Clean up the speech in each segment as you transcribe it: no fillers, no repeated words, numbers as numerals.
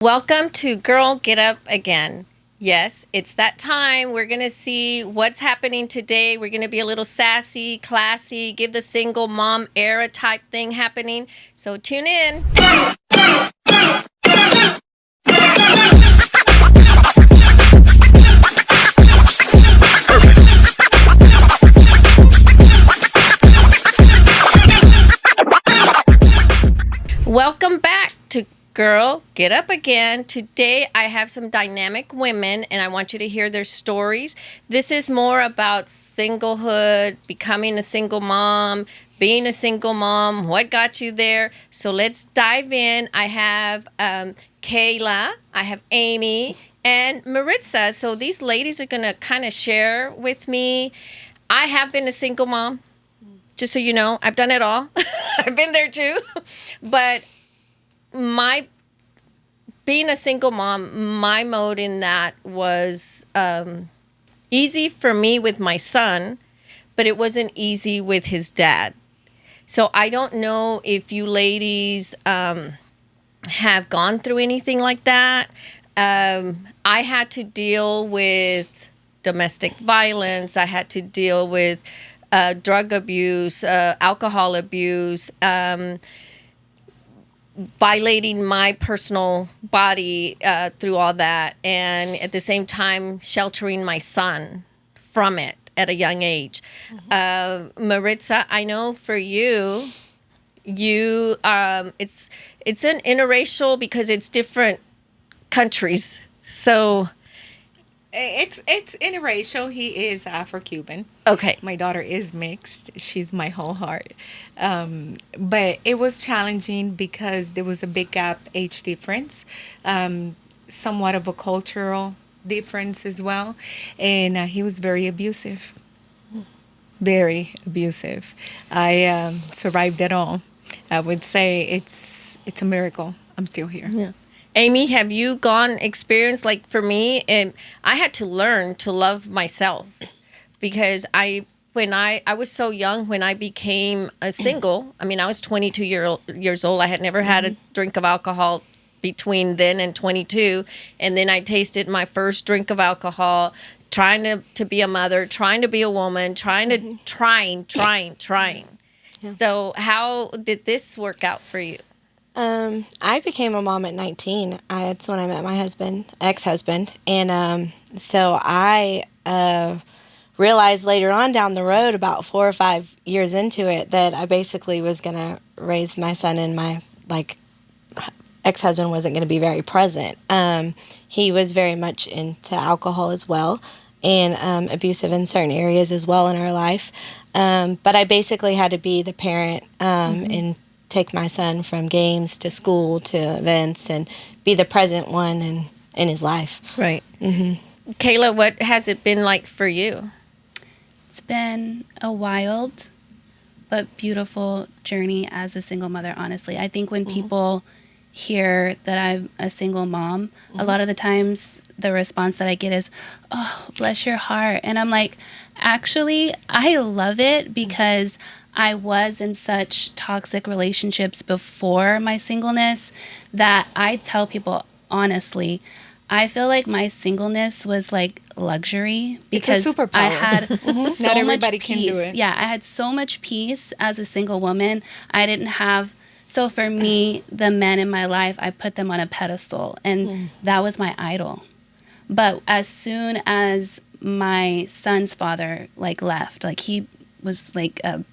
Welcome to Girl Get Up Again. Yes, it's that time. We're going to see what's happening today. We're going to be a little sassy, classy, give the single mom era type thing happening. So tune in. Welcome back to Girl Get Up Again. Today I have some dynamic women and I want you to hear their stories. This is more about singlehood, becoming a single mom, being a single mom, what got you there. So let's dive in. I have Kayla, I have Amy, and Maritza. So these ladies are going to kind of share with me. I have been a single mom. Just so you know, I've done it all. I've been there too. But my being a single mom, my mode in that was easy for me with my son, but it wasn't easy with his dad. So I don't know if you ladies have gone through anything like that. I had to deal with domestic violence. I had to deal with drug abuse, alcohol abuse, violating my personal body through all that, and at the same time sheltering my son from it at a young age. Maritza, I know for you, it's an interracial because it's different countries. So It's interracial. He is Afro-Cuban. okay. My daughter is mixed. She's my whole heart. But it was challenging because there was a big gap age difference, somewhat of a cultural difference as well. And he was very abusive. Very abusive. I survived it all. I would say it's a miracle. I'm still here. Yeah. Amy, have you gone experience like for me? And I had to learn to love myself because when I was so young when I became a single. I mean, I was 22 years old. I had never had a drink of alcohol between then and 22, and then I tasted my first drink of alcohol. Trying to be a mother, trying to be a woman, trying. So, how did this work out for you? I became a mom at 19. That's when I met my ex-husband. And so I realized later on down the road, about 4 or 5 years into it, that I basically was going to raise my son, and my ex-husband wasn't going to be very present. He was very much into alcohol as well, and abusive in certain areas as well in our life. But I basically had to be the parent and take my son from games to school to events and be the present one in his life. Right. Kayla, what has it been like for you? It's been a wild but beautiful journey as a single mother, honestly. I think when people hear that I'm a single mom, a lot of the times the response that I get is, "Oh, bless your heart." And I'm like, actually, I love it because I was in such toxic relationships before my singleness that I tell people honestly, I feel like my singleness was like luxury because It's a superpower. I had so Not everybody much can peace. do it. Yeah, I had so much peace as a single woman. I didn't have. So for me, the men in my life, I put them on a pedestal, and that was my idol. But as soon as my son's father left, he was a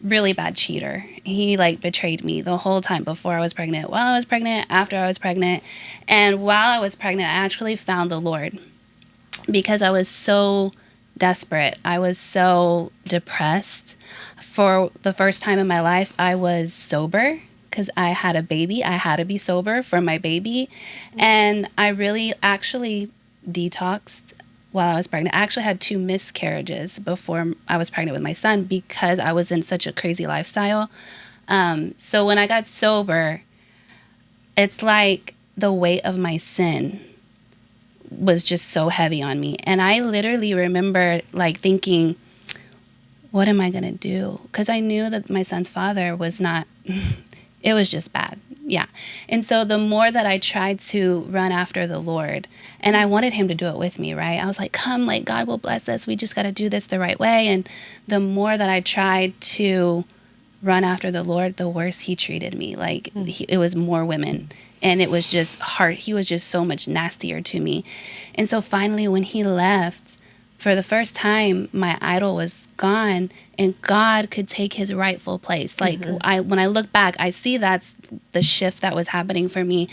really bad cheater. He betrayed me the whole time, before I was pregnant, while I was pregnant, after I was pregnant. And while I was pregnant, I actually found the Lord because I was so desperate. I was so depressed. For the first time in my life, I was sober because I had a baby. I had to be sober for my baby. And I really actually detoxed while I was pregnant. I actually had 2 miscarriages before I was pregnant with my son because I was in such a crazy lifestyle. So when I got sober, it's like the weight of my sin was just so heavy on me. And I literally remember thinking, what am I going to do? Because I knew that my son's father was not, it was just bad. Yeah. And so the more that I tried to run after the Lord, and I wanted him to do it with me, right? I was like, come, like, God will bless us. We just got to do this the right way. And the more that I tried to run after the Lord, the worse he treated me. Like, it was more women. And it was just hard. He was just so much nastier to me. And so finally, when he left, for the first time, my idol was gone, and God could take his rightful place. Like, when I look back, I see that's the shift that was happening for me.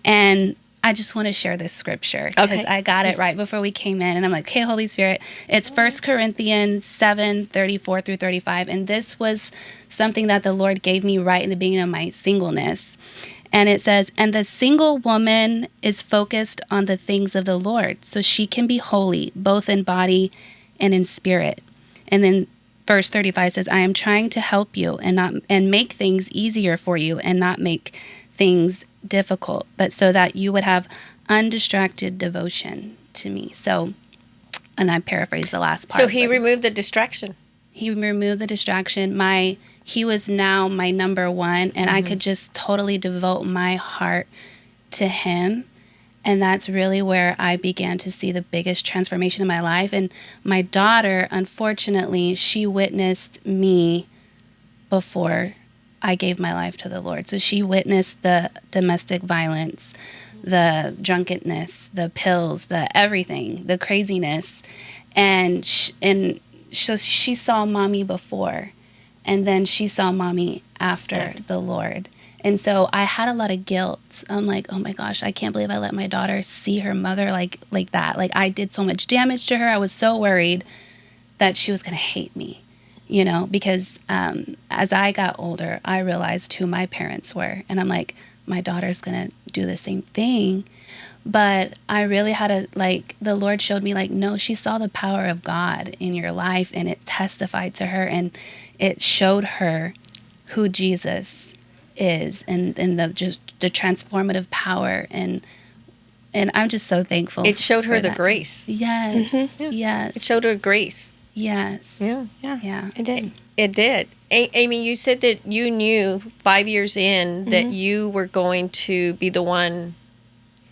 And I just want to share this scripture because I got it right before we came in. And I'm like, okay, Holy Spirit, it's 1 Corinthians 7:34 through 35. And this was something that the Lord gave me right in the beginning of my singleness. And it says, and the single woman is focused on the things of the Lord, so she can be holy, both in body and in spirit. And then verse 35 says, I am trying to help you and make things easier for you and not make things difficult, but so that you would have undistracted devotion to me. So, and I paraphrase the last part. So he removed the distraction. He removed the distraction. He was now my number one, and I could just totally devote my heart to him. And that's really where I began to see the biggest transformation in my life. And my daughter, unfortunately, she witnessed me before I gave my life to the Lord. So she witnessed the domestic violence, the drunkenness, the pills, the everything, the craziness. And so she saw mommy before, and then she saw mommy after the Lord. And so I had a lot of guilt. I'm like, oh my gosh, I can't believe I let my daughter see her mother like that. Like, I did so much damage to her. I was so worried that she was going to hate me, because as I got older, I realized who my parents were. And I'm like, my daughter's going to do the same thing. But I really had the Lord showed me, no, she saw the power of God in your life, and it testified to her, and it showed her who Jesus is, and the transformative power, and I'm just so thankful. It showed her the that. grace. Yes, yes. It showed her grace. Yes. Yeah. It did. It did. Amy, you said that you knew 5 years in that you were going to be the one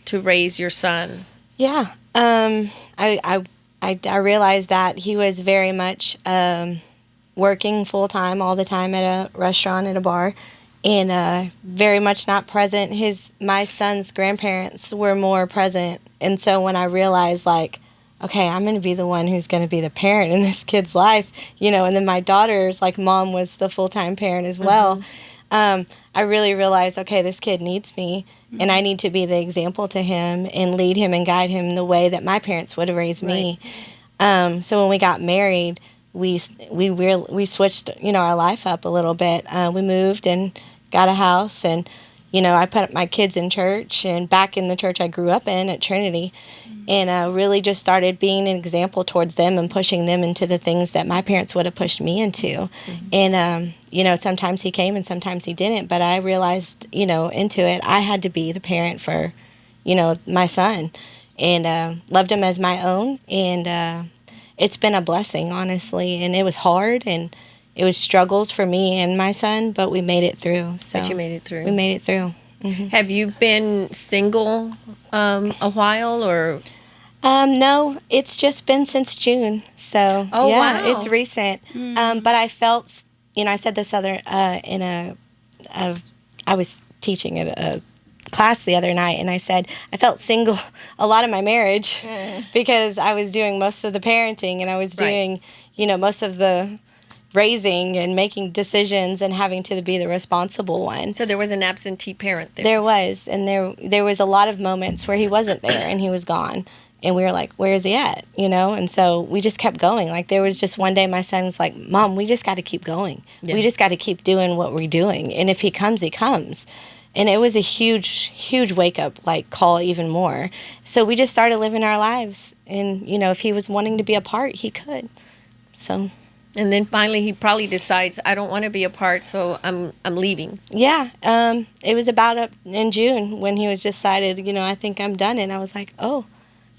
to raise your son. Yeah. I realized that he was very much working full time all the time at a restaurant, at a bar, and very much not present. My son's grandparents were more present, and so when I realized, okay, I'm going to be the one who's going to be the parent in this kid's life, and then my daughter's mom was the full time parent as well. I really realized, okay, this kid needs me, and I need to be the example to him and lead him and guide him the way that my parents would have raised me. So when we got married, we switched, our life up a little bit. We moved and got a house, and, I put my kids in church and back in the church I grew up in at Trinity, and really just started being an example towards them and pushing them into the things that my parents would have pushed me into. And, sometimes he came and sometimes he didn't, but I realized, into it, I had to be the parent for, my son, and loved him as my own. And it's been a blessing, honestly. And it was hard, and it was struggles for me and my son, but we made it through. So But you made it through. We made it through. Have you been single a while, or? No, it's just been since June. So wow. It's recent. But I felt, I said this I was teaching at a class the other night, and I said I felt single a lot of my marriage because I was doing most of the parenting, and I was doing, most of the raising and making decisions and having to be the responsible one. So there was an absentee parent there. There was, and there was a lot of moments where he wasn't there and he was gone. And we were like, where is he at? And so we just kept going. There was just one day my son was like, Mom, we just got to keep going. Yeah. We just got to keep doing what we're doing. And if he comes, he comes. And it was a huge, huge wake-up call even more. So we just started living our lives. And, if he was wanting to be a part, he could. So... And then finally, he probably decides, I don't want to be a part, so I'm leaving. Yeah. It was about in June when he was decided, I think I'm done. And I was like, oh,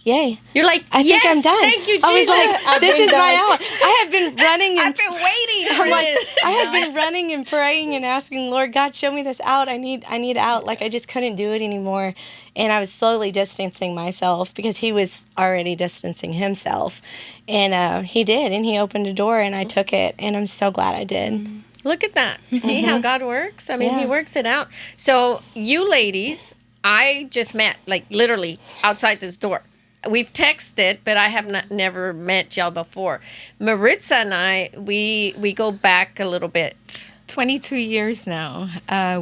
yay. You're like, I yes, think I'm done. thank you, Jesus. I was like, this is my hour. I have been running and I've been waiting for I'm like, this. I had been running and praying and asking, Lord God, show me this out. I need out. Like I just couldn't do it anymore. And I was slowly distancing myself because he was already distancing himself. And he did. And he opened a door and I took it. And I'm so glad I did. Look at that. See how God works? I mean, He Yeah. works it out. So, you ladies, I just met, like, literally outside this door. We've texted, but I have never met y'all before. Maritza and I, we go back a little bit. 22 years now.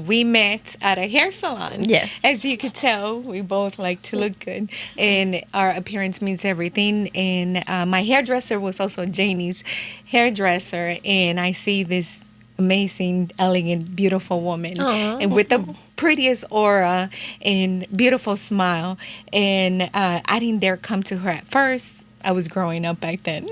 We met at a hair salon. Yes. As you could tell, we both like to look good, and our appearance means everything. And my hairdresser was also Janie's hairdresser, and I see this amazing, elegant, beautiful woman, and with the prettiest aura and beautiful smile. And I didn't dare come to her at first. I was growing up back then.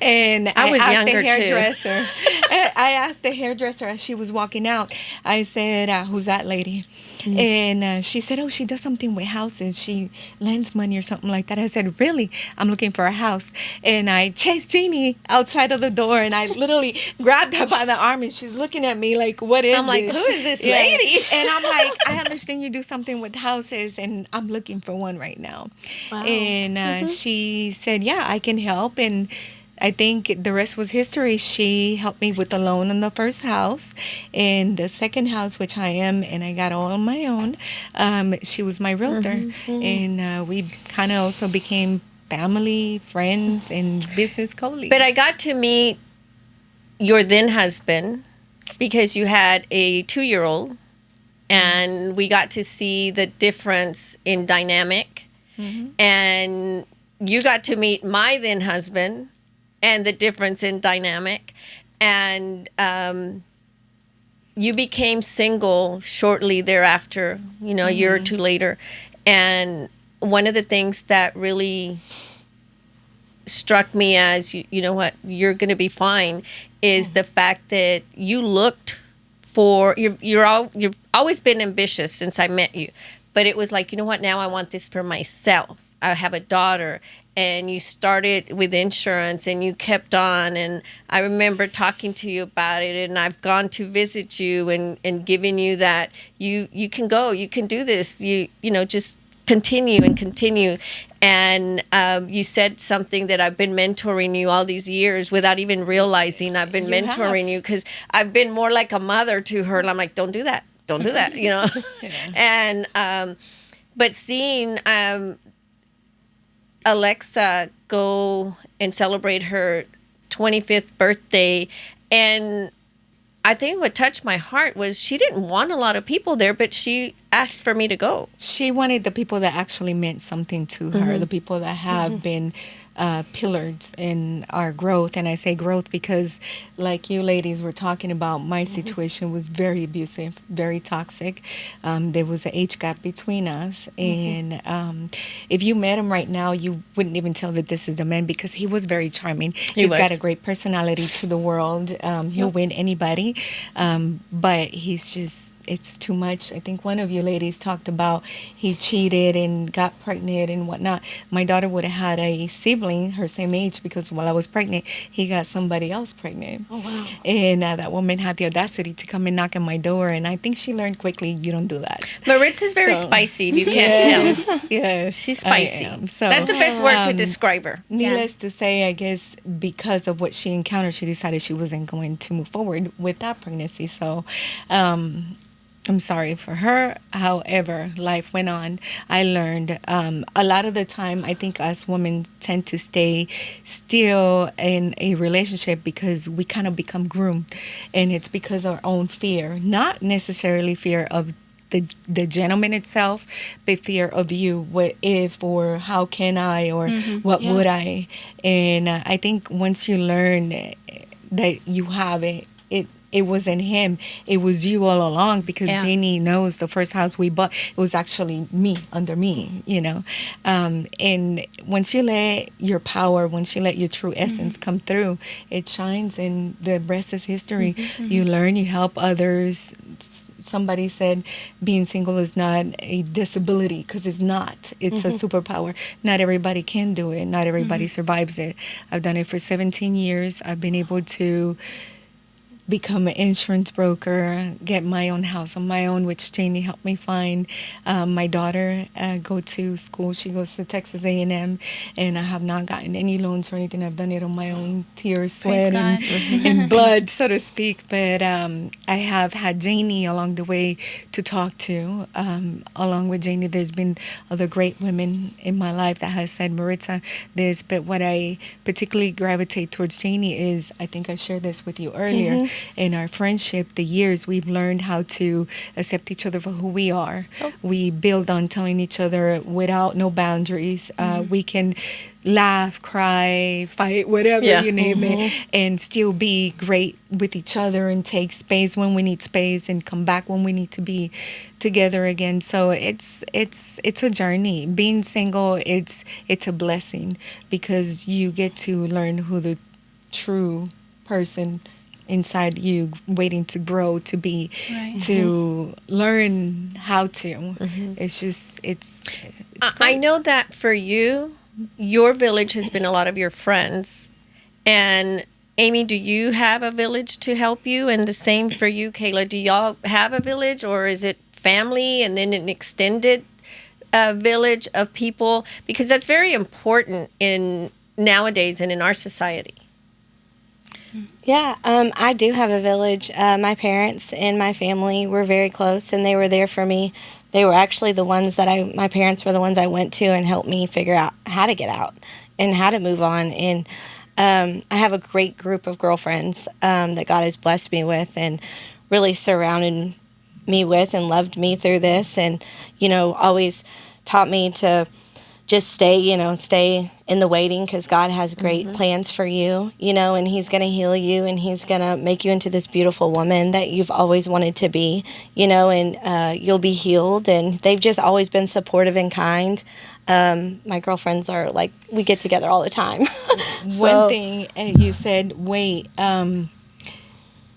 And I was asked younger, the too. hairdresser. I asked the hairdresser as she was walking out, I said, who's that lady? And she said, oh, she does something with houses. She lends money or something like that. I said, really? I'm looking for a house. And I chased Jeannie outside of the door, and I literally grabbed her by the arm, and she's looking at me like, what is I'm like, this? who is this lady? And I'm like, I understand you do something with houses, and I'm looking for one right now. Wow. And she said, yeah, I can help. And I think the rest was history. She helped me with the loan on the first house, and the second house, which I am, and I got all on my own. She was my realtor, and we kind of also became family, friends, and business colleagues. But I got to meet your then husband because you had a 2-year-old, and we got to see the difference in dynamic. And you got to meet my then husband and the difference in dynamic. And you became single shortly thereafter, you know, a year or two later. And one of the things that really struck me as, you know what, you're going to be fine, is the fact that you looked for, you've always been ambitious since I met you. But it was like, you know what, now I want this for myself. I have a daughter. And you started with insurance and you kept on. And I remember talking to you about it, and I've gone to visit you and giving you that you can go, you can do this. You know, just continue and continue. And you said something that I've been mentoring you all these years without even realizing I've been mentoring you, because I've been more like a mother to her. And I'm like, don't do that. Don't do that, you know. And but seeing Alexa go and celebrate her 25th birthday, and I think what touched my heart was she didn't want a lot of people there, but she asked for me to go. She wanted the people that actually meant something to her, the people that have been pillars in our growth. And I say growth because, like you ladies were talking about, my situation was very abusive, very toxic. There was an age gap between us. And if you met him right now, you wouldn't even tell that this is a man, because he was very charming. He's got a great personality to the world. He'll win anybody. But he's just, it's too much. I think one of you ladies talked about he cheated and got pregnant and whatnot. My daughter would have had a sibling her same age, because while I was pregnant, he got somebody else pregnant. Oh, wow. And that woman had the audacity to come and knock on my door. And I think she learned quickly, you don't do that. Maritza's very spicy, if you can't tell. Yes. She's spicy. So, that's the best word to describe her. Needless to say, I guess because of what she encountered, she decided she wasn't going to move forward with that pregnancy. So, I'm sorry for her. However, life went on. I learned a lot of the time, I think us women tend to stay still in a relationship because we kind of become groomed. And it's because of our own fear, not necessarily fear of the gentleman itself, but fear of you. What if, or how can I, or what would I? And I think once you learn that you have it wasn't him, it was you all along, because Jeannie knows the first house we bought, it was actually me, under me, you know. And once you let your power, once you let your true essence come through, it shines, and the rest is history. You learn, you help others, somebody said being single is not a disability, because it's not. It's a superpower. Not everybody can do it. Not everybody survives it. I've done it for 17 years. I've been able to become an insurance broker, get my own house on my own, which Janie helped me find. My daughter go to school. She goes to Texas A&M, and I have not gotten any loans or anything. I've done it on my own tears, sweat, and blood, so to speak. But I have had Janie along the way to talk to. Along with Janie, there's been other great women in my life that has said, Maritza, this. But what I particularly gravitate towards Janie is, I think I shared this with you earlier, in our friendship, the years, we've learned how to accept each other for who we are. We build on telling each other without no boundaries. We can laugh, cry, fight, whatever you name it, and still be great with each other and take space when we need space and come back when we need to be together again. So it's a journey. Being single, it's a blessing, because you get to learn who the true person inside you waiting to grow to be, to learn how to. It's just, it's I know that for you, your village has been a lot of your friends. And Amy, do you have a village to help you? And the same for you, Kayla. Do y'all have a village, or is it family and then an extended village of people? Because that's very important in nowadays and in our society. Yeah, I do have a village. My parents and my family were very close, and they were there for me. They were actually the ones that my parents were the ones I went to and helped me figure out how to get out and how to move on. And I have a great group of girlfriends that God has blessed me with and really surrounded me with and loved me through this, and, always taught me to just stay in the waiting, because God has great plans for you, and He's going to heal you, and He's going to make you into this beautiful woman that you've always wanted to be, and you'll be healed. And they've just always been supportive and kind. My girlfriends are like, we get together all the time. One thing you said, wait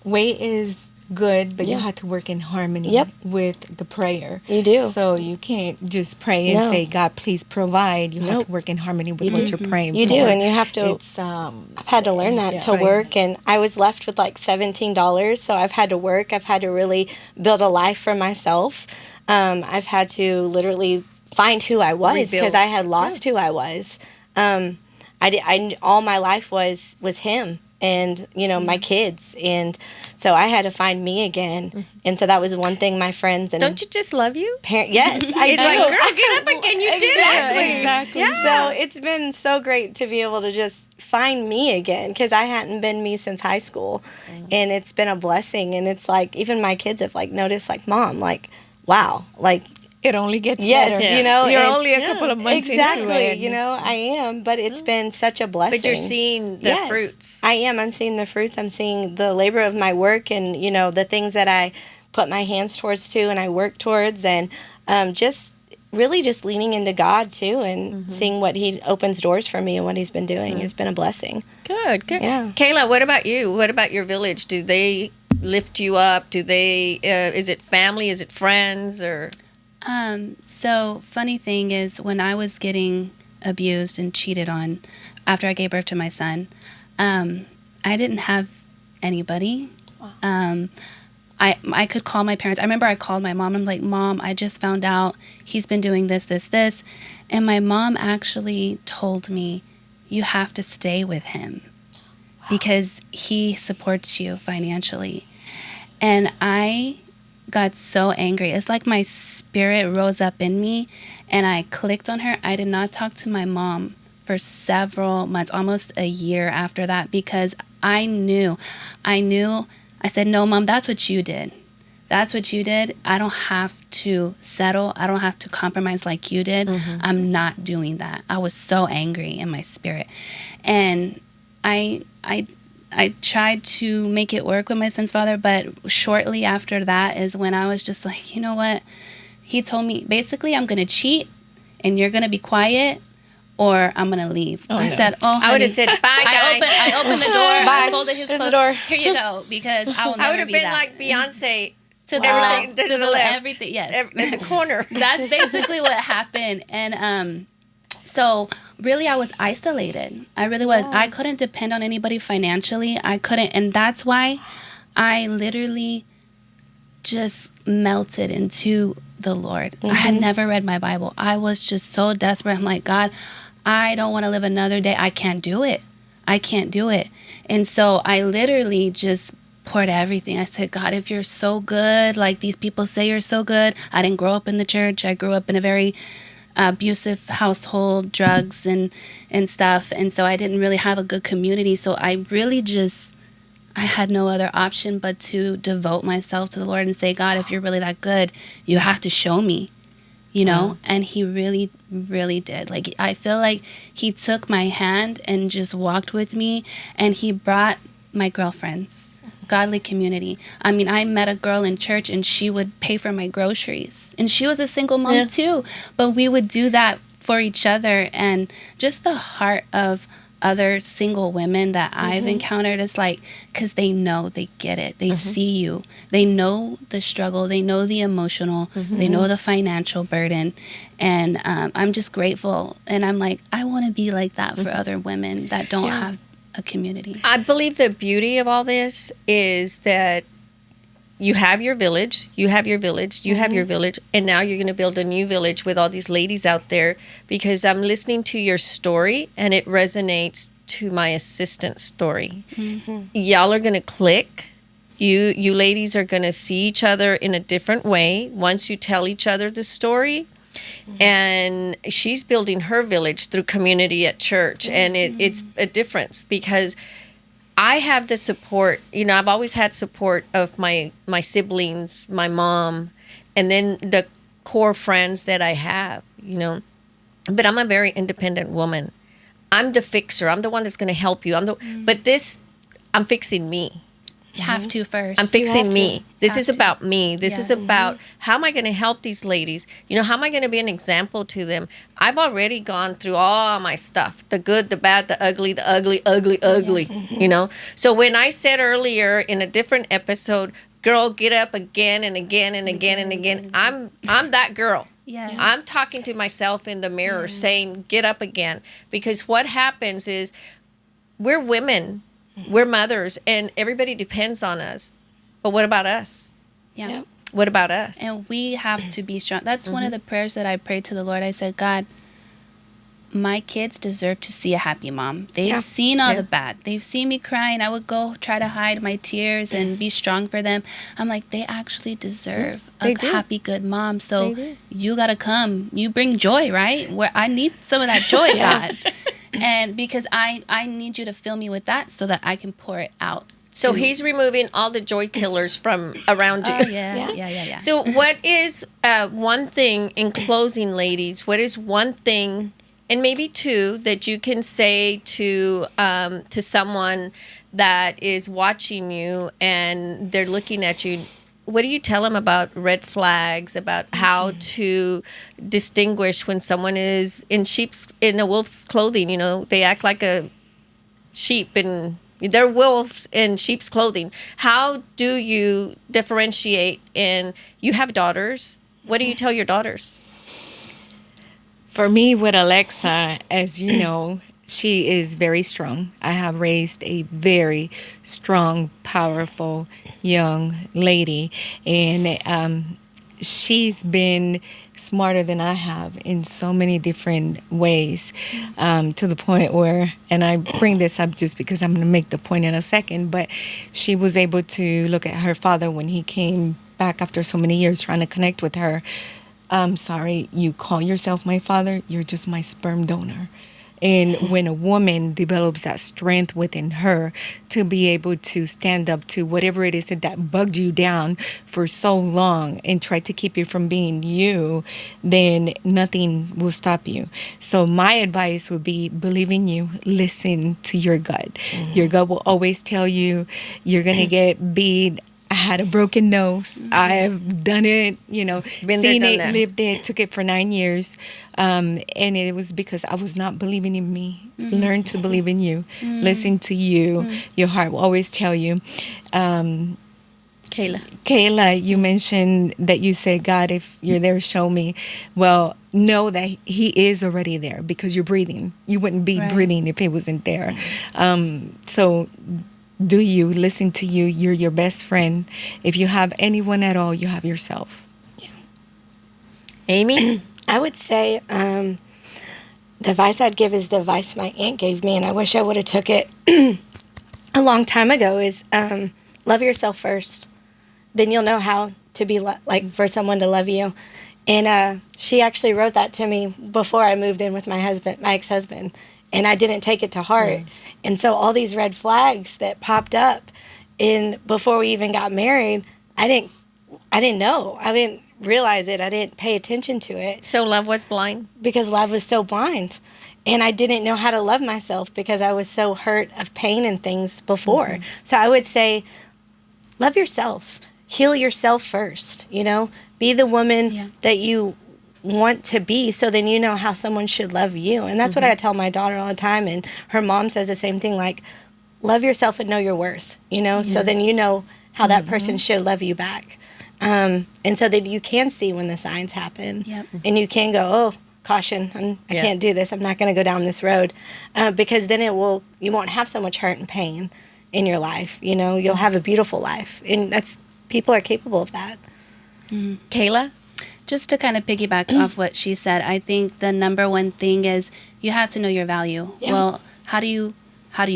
is good, but you have to work in harmony with the prayer. You do. So you can't just pray and say, God, please provide. You have to work in harmony with what you're praying You for. do, and you have to. I've had to learn that to work, and I was left with like $17, so I've had to work. I've had to really build a life for myself. I've had to literally find who I was, because I had lost who I was. I all my life was Him. And, my kids. And so I had to find me again. And so that was one thing my friends and... Don't you just love you? Yes, I It's do. like, girl, get up again. You did it. Exactly. Yeah. So it's been so great to be able to just find me again, because I hadn't been me since high school. And it's been a blessing. And it's like, even my kids have like noticed, like, Mom, like, wow, like... It only gets better. You're only a couple of months into it. I am, but it's been such a blessing. But you're seeing the fruits. I am. I'm seeing the fruits. I'm seeing the labor of my work, and, the things that I put my hands towards too, and I work towards, and just really just leaning into God too, and seeing what He opens doors for me and what He's been doing has been a blessing. Good. Yeah. Kayla, what about you? What about your village? Do they lift you up? Do they, is it family? Is it friends, or... So funny thing is, when I was getting abused and cheated on after I gave birth to my son, I didn't have anybody. Wow. I could call my parents. I remember I called my mom. I'm like, Mom, I just found out he's been doing this. And my mom actually told me, you have to stay with him because he supports you financially. And I got so angry. It's like my spirit rose up in me and I clicked on her. I did not talk to my mom for several months, almost a year after that, because I knew. I said, no, Mom, that's what you did. That's what you did. I don't have to settle. I don't have to compromise like you did. I'm not doing that. I was so angry in my spirit. And I tried to make it work with my son's father, but shortly after that is when I was just like, you know what? He told me, basically, I'm going to cheat and you're going to be quiet or I'm going to leave. I said, oh, honey. I would have said, bye, guy. I opened the door. Bye. I folded his There's clothes. the door. Here you go, because I will never be that. I would have been like Beyonce. To the Everything left. to the left. Everything, yes. In the corner. That's basically what happened. And so really I was isolated. I really was. I couldn't depend on anybody financially. I couldn't. And that's why I literally just melted into the Lord. I had never read my Bible. I was just so desperate. I'm like, God, I don't want to live another day. I can't do it. I can't do it. And so I literally just poured everything. I said, God, if you're so good, like these people say you're so good. I didn't grow up in the church. I grew up in a very abusive household, drugs and stuff. And so I didn't really have a good community. So I really just, I had no other option but to devote myself to the Lord and say, God, if you're really that good, you have to show me, you know? And he really, really did. Like, I feel like he took my hand and just walked with me, and he brought my girlfriends, godly community. I mean, I met a girl in church and she would pay for my groceries, and she was a single mom too, but we would do that for each other. And just the heart of other single women that I've encountered is like, because they know, they get it, they see you, they know the struggle, they know the emotional, they know the financial burden. And I'm just grateful, and I'm like, I want to be like that for other women that don't have a community. I believe the beauty of all this is that you have your village, you have your village, you have your village, and now you're going to build a new village with all these ladies out there, because I'm listening to your story and it resonates to my assistant's story. Y'all are going to click. You ladies are going to see each other in a different way once you tell each other the story. And she's building her village through community at church, and it's a difference, because I have the support. You know, I've always had support of my siblings, my mom, and then the core friends that I have, you know. But I'm a very independent woman. I'm the fixer. I'm the one that's going to help you. But this, I'm fixing me. You have to first. I'm fixing have me. to. This Have is to. about me. This is Yes. about how am I going to help these ladies? You know, how am I going to be an example to them? I've already gone through all my stuff, the good, the bad, the ugly, ugly, you know? So when I said earlier in a different episode, girl, get up again and again and again and again, I'm that girl. Yes. I'm talking to myself in the mirror saying, get up again. Because what happens is we're women. We're mothers, and everybody depends on us. But what about us? Yeah. Yep. What about us? And we have to be strong. That's one of the prayers that I prayed to the Lord. I said, God, my kids deserve to see a happy mom. They've seen all the bad. They've seen me crying. I would go try to hide my tears and be strong for them. I'm like, they actually deserve They a do. happy, good mom. They So do. you got to come. You bring joy, right? Where I need some of that joy, God. And because I need you to fill me with that so that I can pour it out. So to- he's removing all the joy killers from around you. Oh, yeah. So what is one thing in closing, ladies? What is one thing, and maybe two, that you can say to someone that is watching you and they're looking at you? What do you tell them about red flags, about how to distinguish when someone is in a wolf's clothing? You know, they act like a sheep and they're wolves in sheep's clothing. How do you differentiate? And you have daughters. What do you tell your daughters? For me, with Alexa, as you know, she is very strong. I have raised a very strong, powerful young lady, and she's been smarter than I have in so many different ways, to the point where, and I bring this up just because I'm going to make the point in a second, but she was able to look at her father when he came back after so many years trying to connect with her. I'm sorry, you call yourself my father, you're just my sperm donor. And when a woman develops that strength within her to be able to stand up to whatever it is that bugged you down for so long and try to keep you from being you, then nothing will stop you. So my advice would be, believe in you, listen to your gut. Your gut will always tell you you're going to get beat. I had a broken nose. I've done it, you know, Been there, seen done it, that. lived it, took it for 9 years. And it was because I was not believing in me. Learn to believe in you. Listen to you. Your heart will always tell you. Kayla, you mentioned that you say, God, if you're there, show me. Well, know that He is already there because you're breathing. You wouldn't be Right. breathing if He wasn't there. So do you listen to you? You're your best friend. If you have anyone at all, you have yourself. Amy? I would say the advice I'd give is the advice my aunt gave me, and I wish I would have took it a long time ago. Is love yourself first, then you'll know how to be like for someone to love you. And she actually wrote that to me before I moved in with my ex-husband, and I didn't take it to heart. And so all these red flags that popped up in before we even got married, I didn't know. I didn't realize it. I didn't pay attention to it So love was blind? because love was so blind. And I didn't know how to love myself because I was so hurt of pain and things before. So I would say, love yourself. Heal yourself first, Be the woman that you want to be, so then you know how someone should love you. And that's what I tell my daughter all the time. And her mom says the same thing, like, love yourself and know your worth, So then you know how that person should love you back. And so that you can see when the signs happen. Yep. And you can go, oh, caution, I can't do this. I'm not going to go down this road. Because then you won't have so much hurt and pain in your life. You'll have a beautiful life. And people are capable of that. Kayla? Just to kind of piggyback off what she said, I think the number one thing is you have to know your value. Yeah. Well, how do you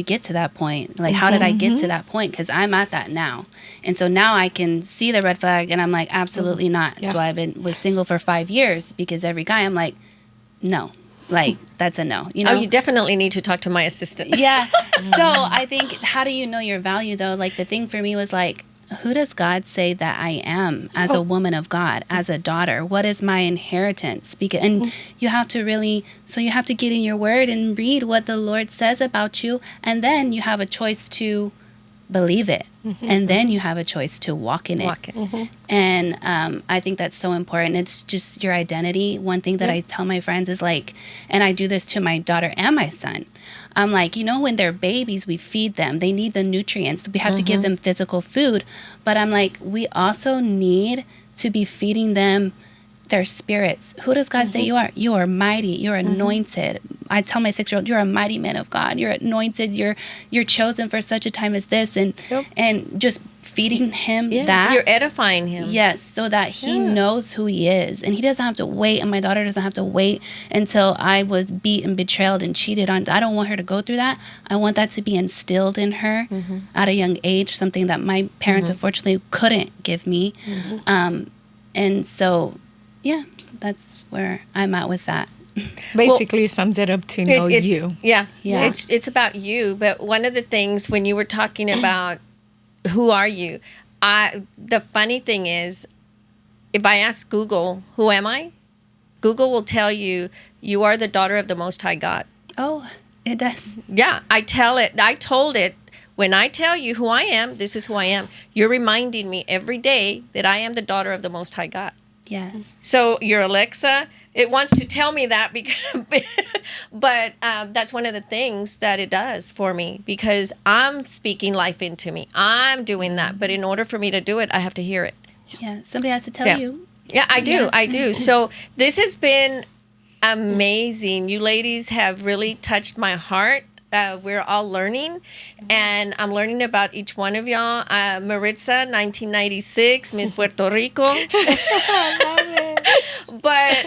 get to that point? Like, how did I get to that point? Because I'm at that now. And so now I can see the red flag and I'm like, absolutely not. Yeah. So was single for 5 years because every guy I'm like, no, like that's a no. Oh, you definitely need to talk to my assistant. Yeah. So I think, how do you know your value though? Like the thing for me was like, who does God say that I am as a woman of God, as a daughter? What is my inheritance? And you have to you have to get in your word and read what the Lord says about you. And then you have a choice to believe it. And then you have a choice to walk in it. And I think that's so important. It's just your identity. One thing that I tell my friends is like, and I do this to my daughter and my son. I'm like, when they're babies, we feed them. They need the nutrients. We have to give them physical food. But I'm like, we also need to be feeding them their spirits. Who does God say you are? You are mighty. You're anointed. I tell my 6-year-old, you're a mighty man of God. You're anointed. You're chosen for such a time as this. And just feeding him that. You're edifying him. Yes, so that he knows who he is. And he doesn't have to wait, and my daughter doesn't have to wait until I was beat and betrayed and cheated on. I don't want her to go through that. I want that to be instilled in her at a young age, something that my parents unfortunately couldn't give me. And so, yeah, that's where I'm at with that. Basically, sums it up to know you. Yeah. Yeah. It's about you. But one of the things when you were talking about who are you, the funny thing is, if I ask Google, who am I? Google will tell you, you are the daughter of the Most High God. Oh, it does. Yeah, I told it, when I tell you who I am, this is who I am. You're reminding me every day that I am the daughter of the Most High God. Yes. So your Alexa, it wants to tell me that, but that's one of the things that it does for me, because I'm speaking life into me. I'm doing that. But in order for me to do it, I have to hear it. Yeah, somebody has to tell you. Yeah, I do. Yeah. I do. So this has been amazing. You ladies have really touched my heart. We're all learning, and I'm learning about each one of y'all. Maritza, 1996, Miss Puerto Rico. But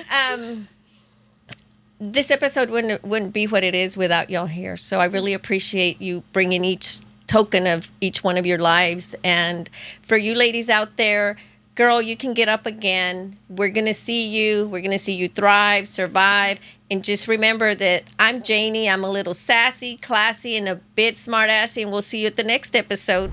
this episode wouldn't be what it is without y'all here. So I really appreciate you bringing each token of each one of your lives. And for you ladies out there, girl, you can get up again. We're going to see you. We're going to see you thrive, survive. And just remember that I'm Janie. I'm a little sassy, classy, and a bit smart-assy. And we'll see you at the next episode.